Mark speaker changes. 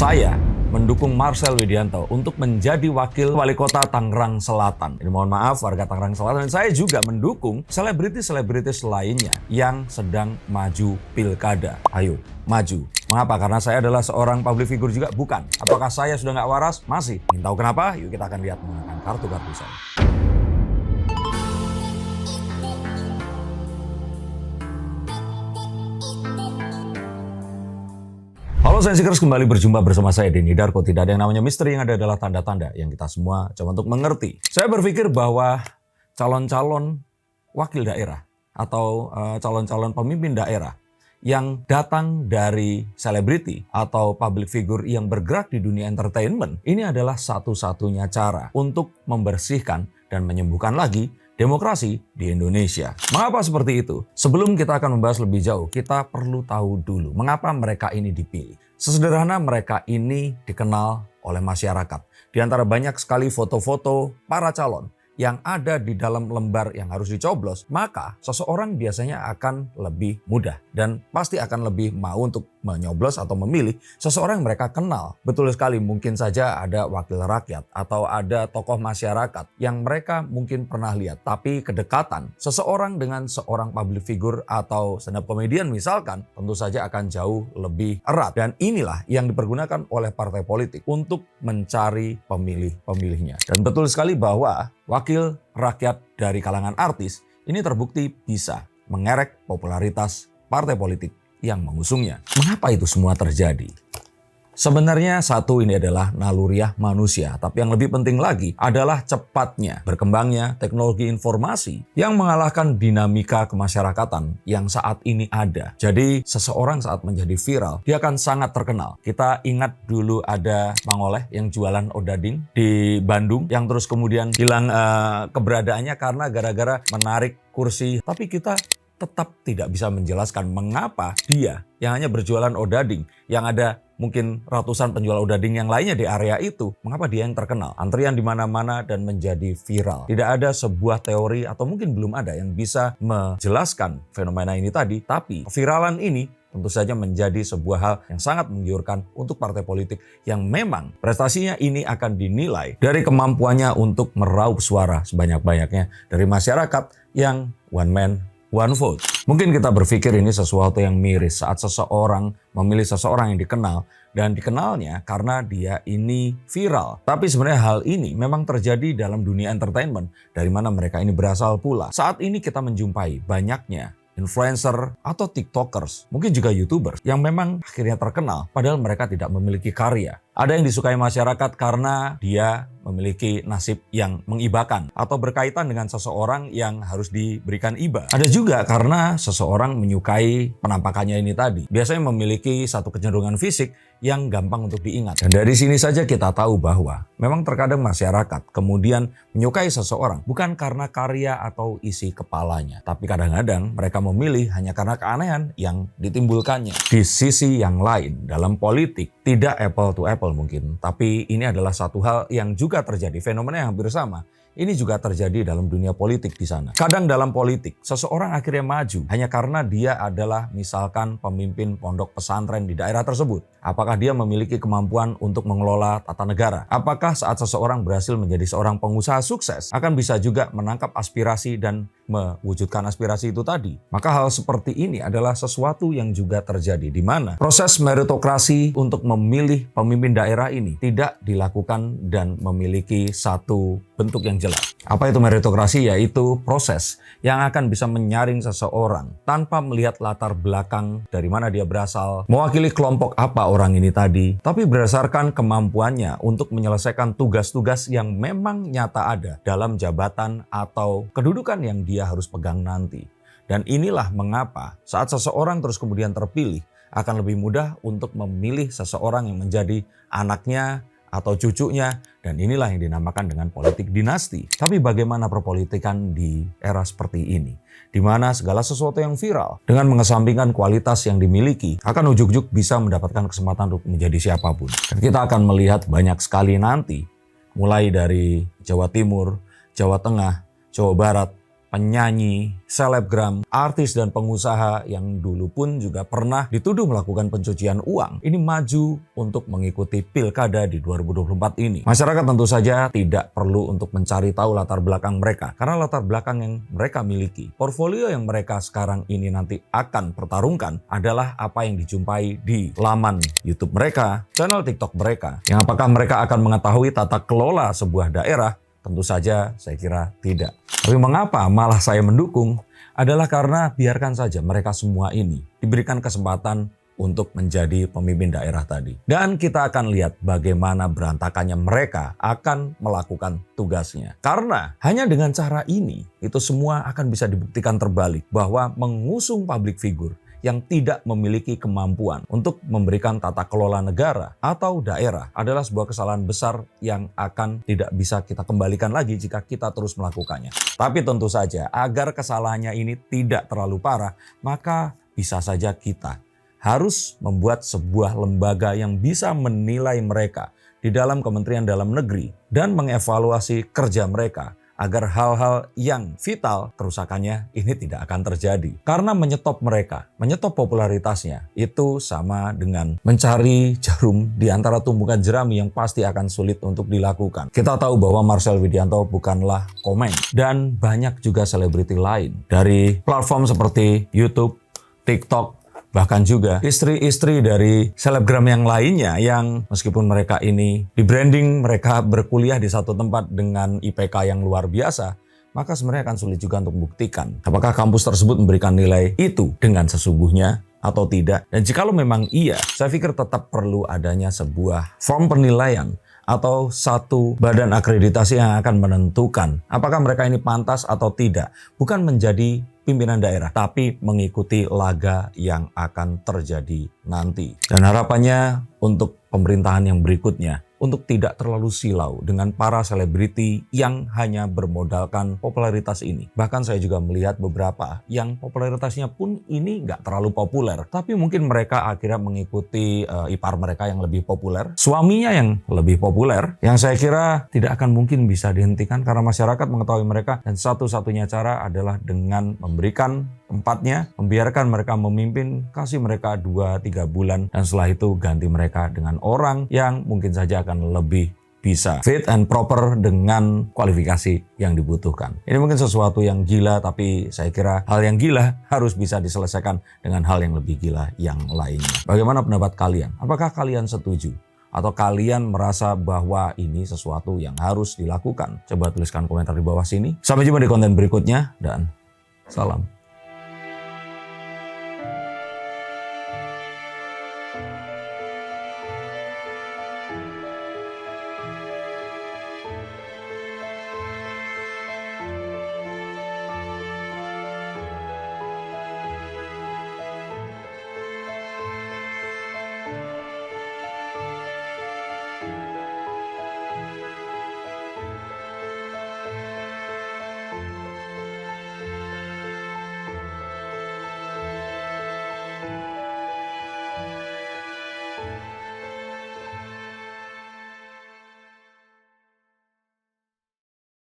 Speaker 1: Saya mendukung Marcel Widianto untuk menjadi wakil wali kota Tangerang Selatan. Ini mohon maaf warga Tangerang Selatan. Dan saya juga mendukung selebritis-selebritis lainnya yang sedang maju pilkada. Ayo, maju. Mengapa? Karena saya adalah seorang public figure juga? Bukan. Apakah saya sudah nggak waras? Masih. Ingin tahu kenapa? Yuk kita akan lihat menggunakan kartu-kartu saya. Halo Sensikers, kembali berjumpa bersama saya Denny Darko. Tidak ada yang namanya misteri, yang ada adalah tanda-tanda yang kita semua coba untuk mengerti. Saya berpikir bahwa calon-calon wakil daerah atau calon-calon pemimpin daerah yang datang dari selebriti atau public figure yang bergerak di dunia entertainment, ini adalah satu-satunya cara untuk membersihkan dan menyembuhkan lagi demokrasi di Indonesia. Mengapa seperti itu? Sebelum kita akan membahas lebih jauh, kita perlu tahu dulu mengapa mereka ini dipilih. Sesederhana mereka ini dikenal oleh masyarakat. Di antara banyak sekali foto-foto para calon yang ada di dalam lembar yang harus dicoblos, maka seseorang biasanya akan lebih mudah dan pasti akan lebih mau untuk menyoblos atau memilih seseorang yang mereka kenal. Betul sekali, mungkin saja ada wakil rakyat atau ada tokoh masyarakat yang mereka mungkin pernah lihat, tapi kedekatan seseorang dengan seorang public figure atau stand up comedian misalkan tentu saja akan jauh lebih erat. Dan inilah yang dipergunakan oleh partai politik untuk mencari pemilih-pemilihnya. Dan betul sekali bahwa wakil rakyat dari kalangan artis ini terbukti bisa mengerek popularitas partai politik yang mengusungnya. Mengapa itu semua terjadi? Sebenarnya satu, ini adalah naluriah manusia, tapi yang lebih penting lagi adalah cepatnya berkembangnya teknologi informasi yang mengalahkan dinamika kemasyarakatan yang saat ini ada. Jadi seseorang saat menjadi viral, dia akan sangat terkenal. Kita ingat dulu ada Mang Oleh yang jualan odading di Bandung yang terus kemudian hilang keberadaannya karena gara-gara menarik kursi. Tapi kita tetap tidak bisa menjelaskan mengapa dia yang hanya berjualan odading, yang ada mungkin ratusan penjual odading yang lainnya di area itu, mengapa dia yang terkenal? Antrian di mana-mana dan menjadi viral. Tidak ada sebuah teori atau mungkin belum ada yang bisa menjelaskan fenomena ini tadi, tapi viralan ini tentu saja menjadi sebuah hal yang sangat menggiurkan untuk partai politik yang memang prestasinya ini akan dinilai dari kemampuannya untuk meraup suara sebanyak-banyaknya dari masyarakat yang one man, one vote. Mungkin kita berpikir ini sesuatu yang miris saat seseorang memilih seseorang yang dikenal dan dikenalnya karena dia ini viral. Tapi sebenarnya hal ini memang terjadi dalam dunia entertainment dari mana mereka ini berasal pula. Saat ini kita menjumpai banyaknya influencer atau tiktokers, mungkin juga youtubers yang memang akhirnya terkenal padahal mereka tidak memiliki karya. Ada yang disukai masyarakat karena dia memiliki nasib yang mengibakan atau berkaitan dengan seseorang yang harus diberikan iba. Ada juga karena seseorang menyukai penampakannya ini tadi. Biasanya memiliki satu kecenderungan fisik yang gampang untuk diingat. Dan dari sini saja kita tahu bahwa memang terkadang masyarakat kemudian menyukai seseorang bukan karena karya atau isi kepalanya. Tapi kadang-kadang mereka memilih hanya karena keanehan yang ditimbulkannya. Di sisi yang lain, dalam politik tidak apple to apple mungkin, tapi ini adalah satu hal yang juga terjadi, fenomena yang hampir sama. Ini juga terjadi dalam dunia politik di sana. Kadang dalam politik, seseorang akhirnya maju hanya karena dia adalah misalkan pemimpin pondok pesantren di daerah tersebut. Apakah dia memiliki kemampuan untuk mengelola tata negara? Apakah saat seseorang berhasil menjadi seorang pengusaha sukses, akan bisa juga menangkap aspirasi dan mewujudkan aspirasi itu tadi? Maka hal seperti ini adalah sesuatu yang juga terjadi, di mana proses meritokrasi untuk memilih pemimpin daerah ini tidak dilakukan dan memiliki satu bentuk yang jelas. Apa itu meritokrasi? Yaitu proses yang akan bisa menyaring seseorang tanpa melihat latar belakang dari mana dia berasal, mewakili kelompok apa orang ini tadi, tapi berdasarkan kemampuannya untuk menyelesaikan tugas-tugas yang memang nyata ada dalam jabatan atau kedudukan yang dia harus pegang nanti. Dan inilah mengapa saat seseorang terus kemudian terpilih, akan lebih mudah untuk memilih seseorang yang menjadi anaknya atau cucunya, dan inilah yang dinamakan dengan politik dinasti. Tapi bagaimana perpolitikan di era seperti ini, di mana segala sesuatu yang viral dengan mengesampingkan kualitas yang dimiliki akan ujuk-ujuk bisa mendapatkan kesempatan untuk menjadi siapapun. Dan kita akan melihat banyak sekali nanti, mulai dari Jawa Timur, Jawa Tengah, Jawa Barat, penyanyi, selebgram, artis dan pengusaha yang dulu pun juga pernah dituduh melakukan pencucian uang ini maju untuk mengikuti pilkada di 2024 ini. Masyarakat tentu saja tidak perlu untuk mencari tahu latar belakang mereka karena latar belakang yang mereka miliki, portfolio yang mereka sekarang ini nanti akan pertarungkan adalah apa yang dijumpai di laman YouTube mereka, channel TikTok mereka. Yang apakah mereka akan mengetahui tata kelola sebuah daerah? Tentu saja saya kira tidak. Tapi mengapa malah saya mendukung? Adalah karena biarkan saja mereka semua ini diberikan kesempatan untuk menjadi pemimpin daerah tadi. Dan kita akan lihat bagaimana berantakannya mereka akan melakukan tugasnya. Karena hanya dengan cara ini, itu semua akan bisa dibuktikan terbalik bahwa mengusung public figure yang tidak memiliki kemampuan untuk memberikan tata kelola negara atau daerah adalah sebuah kesalahan besar yang akan tidak bisa kita kembalikan lagi jika kita terus melakukannya. Tapi tentu saja agar kesalahannya ini tidak terlalu parah, maka bisa saja kita harus membuat sebuah lembaga yang bisa menilai mereka di dalam Kementerian Dalam Negeri dan mengevaluasi kerja mereka agar hal-hal yang vital kerusakannya ini tidak akan terjadi. Karena menyetop mereka, menyetop popularitasnya, itu sama dengan mencari jarum di antara tumpukan jerami yang pasti akan sulit untuk dilakukan. Kita tahu bahwa Marcel Widianto bukanlah Komeng. Dan banyak juga selebriti lain dari platform seperti YouTube, TikTok, bahkan juga istri-istri dari selebgram yang lainnya yang meskipun mereka ini di branding, mereka berkuliah di satu tempat dengan IPK yang luar biasa, maka sebenarnya akan sulit juga untuk membuktikan apakah kampus tersebut memberikan nilai itu dengan sesungguhnya atau tidak. Dan jikalau memang iya, saya pikir tetap perlu adanya sebuah form penilaian atau satu badan akreditasi yang akan menentukan apakah mereka ini pantas atau tidak. Bukan menjadi pimpinan daerah, tapi mengikuti laga yang akan terjadi nanti. Dan harapannya untuk pemerintahan yang berikutnya, untuk tidak terlalu silau dengan para selebriti yang hanya bermodalkan popularitas ini. Bahkan saya juga melihat beberapa yang popularitasnya pun ini nggak terlalu populer, tapi mungkin mereka akhirnya mengikuti ipar mereka yang lebih populer, suaminya yang lebih populer, yang saya kira tidak akan mungkin bisa dihentikan karena masyarakat mengetahui mereka, dan satu-satunya cara adalah dengan memberikan tempatnya, membiarkan mereka memimpin, kasih mereka 2-3 bulan, dan setelah itu ganti mereka dengan orang yang mungkin saja akan lebih bisa fit and proper dengan kualifikasi yang dibutuhkan. Ini mungkin sesuatu yang gila, tapi saya kira hal yang gila harus bisa diselesaikan dengan hal yang lebih gila yang lainnya. Bagaimana pendapat kalian? Apakah kalian setuju? Atau kalian merasa bahwa ini sesuatu yang harus dilakukan? Coba tuliskan komentar di bawah sini. Sampai jumpa di konten berikutnya dan salam.